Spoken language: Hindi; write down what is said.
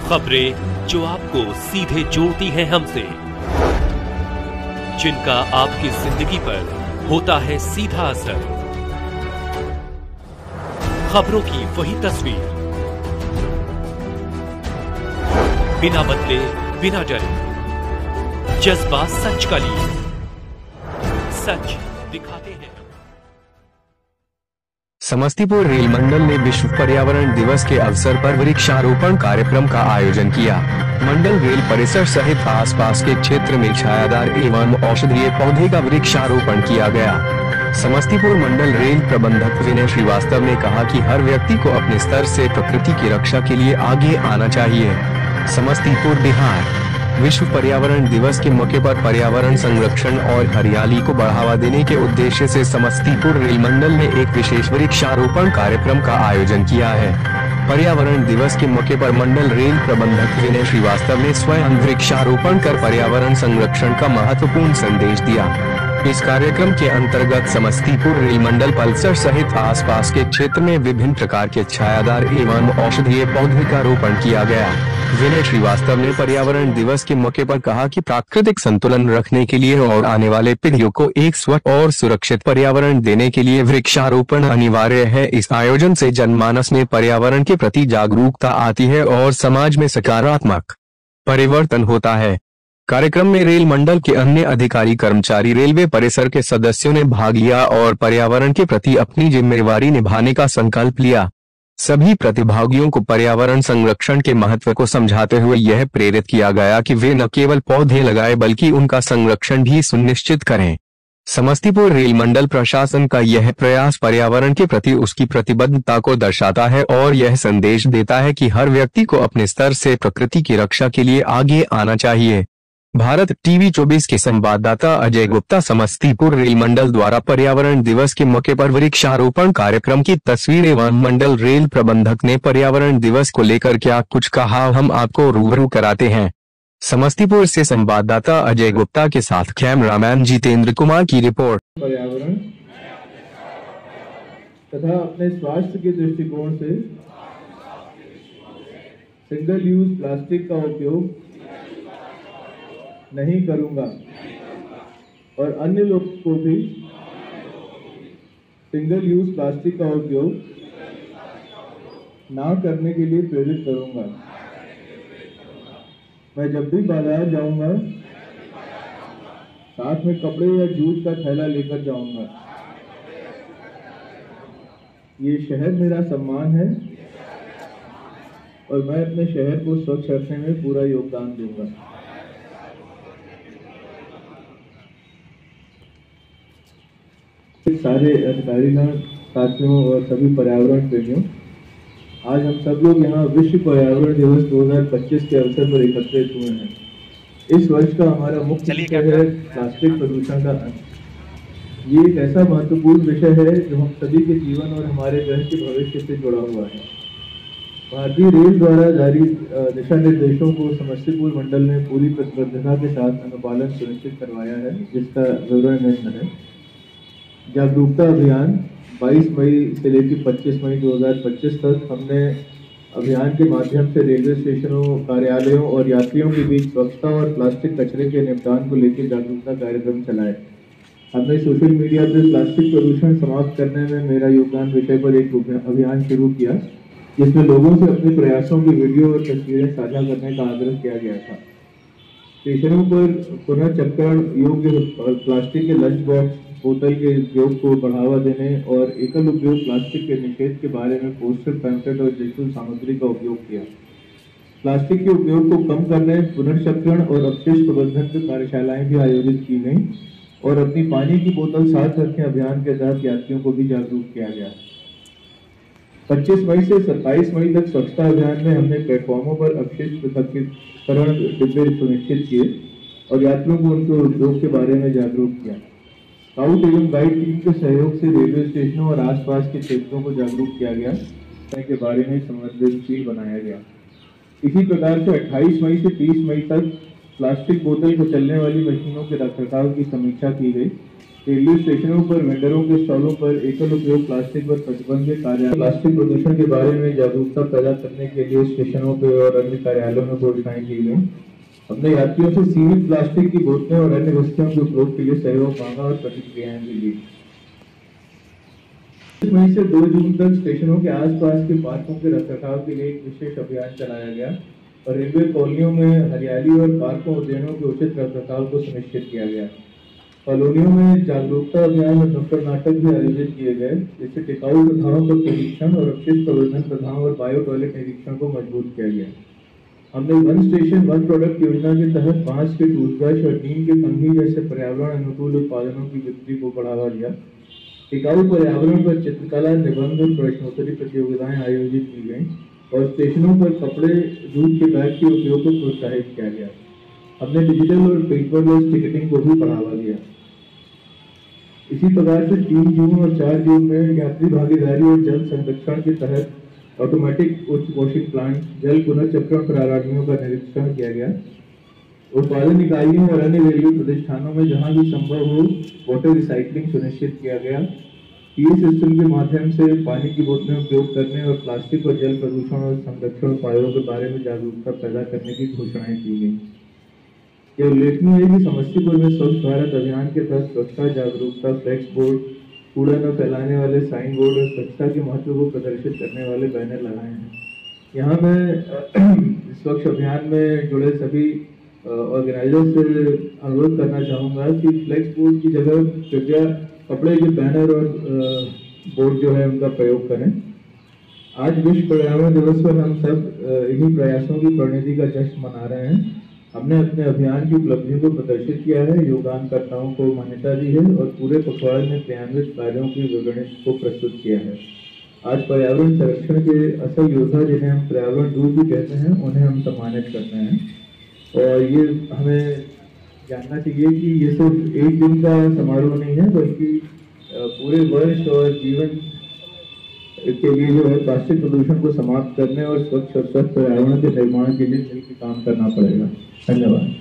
खबरें जो आपको सीधे जोड़ती हैं हमसे, जिनका आपकी जिंदगी पर होता है सीधा असर। खबरों की वही तस्वीर, बिना बदले बिना डरे, जज्बा सच का लिए, सच दिखाते हैं। समस्तीपुर रेल मंडल ने विश्व पर्यावरण दिवस के अवसर पर वृक्षारोपण कार्यक्रम का आयोजन किया। मंडल रेल परिसर सहित आसपास के क्षेत्र में छायादार एवं औषधीय पौधे का वृक्षारोपण किया गया। समस्तीपुर मंडल रेल प्रबंधक विनय श्रीवास्तव ने कहा कि हर व्यक्ति को अपने स्तर से प्रकृति की रक्षा के लिए आगे आना चाहिए। समस्तीपुर बिहार। विश्व पर्यावरण दिवस के मौके पर पर्यावरण संरक्षण और हरियाली को बढ़ावा देने के उद्देश्य से समस्तीपुर रेल मंडल ने एक विशेष वृक्षारोपण कार्यक्रम का आयोजन किया है। पर्यावरण दिवस के मौके पर मंडल रेल प्रबंधक विनय श्रीवास्तव ने स्वयं वृक्षारोपण कर पर्यावरण संरक्षण का महत्वपूर्ण संदेश दिया। इस कार्यक्रम के अंतर्गत समस्तीपुर रेल मंडल परिसर सहित आसपास के क्षेत्र में विभिन्न प्रकार के छायादार एवं औषधीय पौधे का रोपण किया गया। विनय श्रीवास्तव ने पर्यावरण दिवस के मौके पर कहा कि प्राकृतिक संतुलन रखने के लिए और आने वाले पीढ़ियों को एक स्वच्छ और सुरक्षित पर्यावरण देने के लिए वृक्षारोपण अनिवार्य है। इस आयोजन से जनमानस में पर्यावरण के प्रति जागरूकता आती है और समाज में सकारात्मक परिवर्तन होता है। कार्यक्रम में रेल मंडल के अन्य अधिकारी कर्मचारी रेलवे परिसर के सदस्यों ने भाग लिया और पर्यावरण के प्रति अपनी जिम्मेदारी निभाने का संकल्प लिया। सभी प्रतिभागियों को पर्यावरण संरक्षण के महत्व को समझाते हुए यह प्रेरित किया गया कि वे न केवल पौधे लगाएं बल्कि उनका संरक्षण भी सुनिश्चित करें। समस्तीपुर रेल मंडल प्रशासन का यह प्रयास पर्यावरण के प्रति उसकी प्रतिबद्धता को दर्शाता है और यह संदेश देता है कि हर व्यक्ति को अपने स्तर से प्रकृति की रक्षा के लिए आगे आना चाहिए। भारत टीवी 24 के संवाददाता अजय गुप्ता। समस्तीपुर रेल मंडल द्वारा पर्यावरण दिवस के मौके पर वृक्षारोपण कार्यक्रम की तस्वीर एवं मंडल रेल प्रबंधक ने पर्यावरण दिवस को लेकर क्या कुछ कहा, हम आपको रूबरू कराते हैं। समस्तीपुर से संवाददाता अजय गुप्ता के साथ कैमरामैन जितेंद्र कुमार की रिपोर्ट। पर्यावरण तथा अपने स्वास्थ्य के दृष्टिकोण से सिंगल यूज प्लास्टिक का उपयोग नहीं करूंगा और अन्य लोगों को भी सिंगल यूज प्लास्टिक का उपयोग ना करने के लिए प्रेरित करूंगा। मैं जब भी बाजार जाऊंगा साथ में कपड़े या जूट का थैला लेकर जाऊंगा। ये शहर मेरा सम्मान है और मैं अपने शहर को स्वच्छ रखने में पूरा योगदान दूंगा। सारे अधिकारीगण, साथियों और सभी पर्यावरण प्रेमियों, आज हम सब लोग यहाँ विश्व पर्यावरण दिवस 2025 के अवसर पर एकत्रित हुए हैं। इस वर्ष का हमारा मुख्य विषय है प्लास्टिक प्रदूषण का अंत। ये एक ऐसा महत्वपूर्ण विषय है जो हम सभी के जीवन और हमारे ग्रह के भविष्य से जुड़ा हुआ है। भारतीय रेल द्वारा जारी दिशा निर्देशों को समस्तीपुर मंडल ने पूरी प्रतिबद्धता के साथ अनुपालन सुनिश्चित करवाया है, जिसका विवरण निम्न है। जागरूकता अभियान 22 मई से लेकर 25 मई 2025 तक हमने अभियान के माध्यम से रेलवे स्टेशनों, कार्यालयों और यात्रियों के बीच स्वच्छता और प्लास्टिक कचरे के निपटान को लेकर जागरूकता कार्यक्रम चलाए। हमने सोशल मीडिया पर प्लास्टिक प्रदूषण समाप्त करने में मेरा योगदान विषय पर एक अभियान शुरू किया, जिसमें लोगों से अपने प्रयासों की वीडियो और तस्वीरें साझा करने का आग्रह किया गया था। स्टेशनों पर पुनर्चक्रण योग्य प्लास्टिक के लंच बॉक्स, बोतल के उपयोग को बढ़ावा देने और एकल उपयोग प्लास्टिक के निषेध के बारे में पोस्टर, पैम्फलेट और डिजिटल सामग्री का उपयोग किया। प्लास्टिक के उपयोग को कम करने, पुनर्चक्रण और अपशिष्ट प्रबंधन की कार्यशालाएं भी आयोजित की गई और अपनी पानी की बोतल साथ रखें अभियान के तहत यात्रियों को भी जागरूक किया गया। 25 मई से 27 मई तक स्वच्छता अभियान में हमने प्लेटफॉर्मों पर अपशिष्ट पृथक्करण डिब्बे सुनिश्चित किए और यात्रियों को उनके उपयोग के बारे में जागरूक किया। स्काउट एवं गाइड टीम के सहयोग से रेलवे स्टेशनों और आसपास के क्षेत्रों को जागरूक किया गया के बारे में संवेदनशील बनाया गया। इसी प्रकार से 28 मई से 30 मई तक प्लास्टिक बोतल को चलने वाली मशीनों के रखरखाव की समीक्षा की गई रेलवे स्टेशनों पर वेंडरों के स्टॉलों पर एकल उपयोग प्लास्टिक पर प्रतिबंध के कार्य प्लास्टिक प्रदूषण के बारे में जागरूकता पैदा करने के लिए स्टेशनों पर और अन्य कार्यालयों में घोषणाएं की गई। हमने यात्रियों से सीमित प्लास्टिक की बोतलें और अन्य वस्तुओं के उपयोग के लिए सहयोग मांगा और प्रतिक्रियाएं भी दी। 1 मई से 2 जून तक स्टेशनों के आसपास के पार्कों के रखरखाव के लिए एक विशेष अभियान चलाया गया और रेलवे कॉलोनियों में हरियाली और पार्कों उद्यानों के उचित रखरखाव को सुनिश्चित किया गया। कॉलोनियों में जागरूकता अभियान और नुक्कड़ नाटक भी आयोजित किए गए, जिससे टिकाऊ प्रथाओं का निरीक्षण और अपशिष्ट प्रबंधन प्रथाओं और बायो टॉयलेट निरीक्षण को मजबूत किया गया। हमने वन स्टेशन वन प्रोडक्ट योजना के तहत बांस के टूथब्रश और नीम के कंघी जैसे पर्यावरण अनुकूल उत्पादनों की बिक्री को बढ़ावा दिया। टिकाऊ पर्यावरण पर चित्रकला, निबंध और प्रश्नोत्तरी प्रतियोगिताएं आयोजित की गई और स्टेशनों पर कपड़े, जूट के बैग के उपयोग को प्रोत्साहित किया गया। हमने डिजिटल और पेपरलेस टिकटिंग को भी बढ़ावा दिया। इसी प्रकार से 3 जून और 4 जून में यात्री भागीदारी और जल संरक्षण के तहत ऑटोमेटिक उच्च वॉशिंग प्लांट, जल पुनर्चक्रण प्रणालियों का निरीक्षण किया गया। उत्पादन इकाइयों और अन्य रेलवे प्रतिष्ठानों में जहां भी संभव हो वाटर रिसाइकलिंग सुनिश्चित किया गया। पीए सिस्टम के माध्यम से पानी की बोतलें उपयोग करने और प्लास्टिक और जल प्रदूषण और संरक्षण उपायों के बारे में जागरूकता पैदा करने की घोषणाएं की गई। यह उल्लेखनीय है कि समस्तीपुर में स्वच्छ भारत अभियान के तहत स्वच्छता जागरूकता फ्लेक्स बोर्ड, कूड़ा न फैलाने वाले साइन बोर्ड और स्वच्छता के महत्व को प्रदर्शित करने वाले बैनर लगाए हैं। यहाँ मैं स्वच्छ अभियान में जुड़े सभी ऑर्गेनाइजर से अनुरोध करना चाहूँगा कि फ्लेक्स बोर्ड की जगह कृपया कपड़े के बैनर और बोर्ड जो है उनका प्रयोग करें। आज विश्व पर्यावरण दिवस पर हम सब इन्हीं प्रयासों की परिणति का जश्न मना रहे हैं। हमने अपने अभियान की उपलब्धियों को प्रदर्शित किया है, योगदानकर्ताओं को मान्यता दी है और पूरे पखवाड़े में क्रियान्वित कार्यों की विवरण को प्रस्तुत किया है। आज पर्यावरण संरक्षण के असल योद्धा, जिन्हें हम पर्यावरण दूत भी कहते हैं, उन्हें हम सम्मानित करते हैं। और ये हमें जानना चाहिए कि ये सिर्फ एक दिन का समारोह नहीं है, बल्कि पूरे वर्ष और जीवन के लिए जो है प्लास्टिक प्रदूषण को समाप्त करने और स्वच्छ और स्वस्थ पर्यावरण के निर्माण के लिए मिलकर काम करना पड़ेगा। धन्यवाद।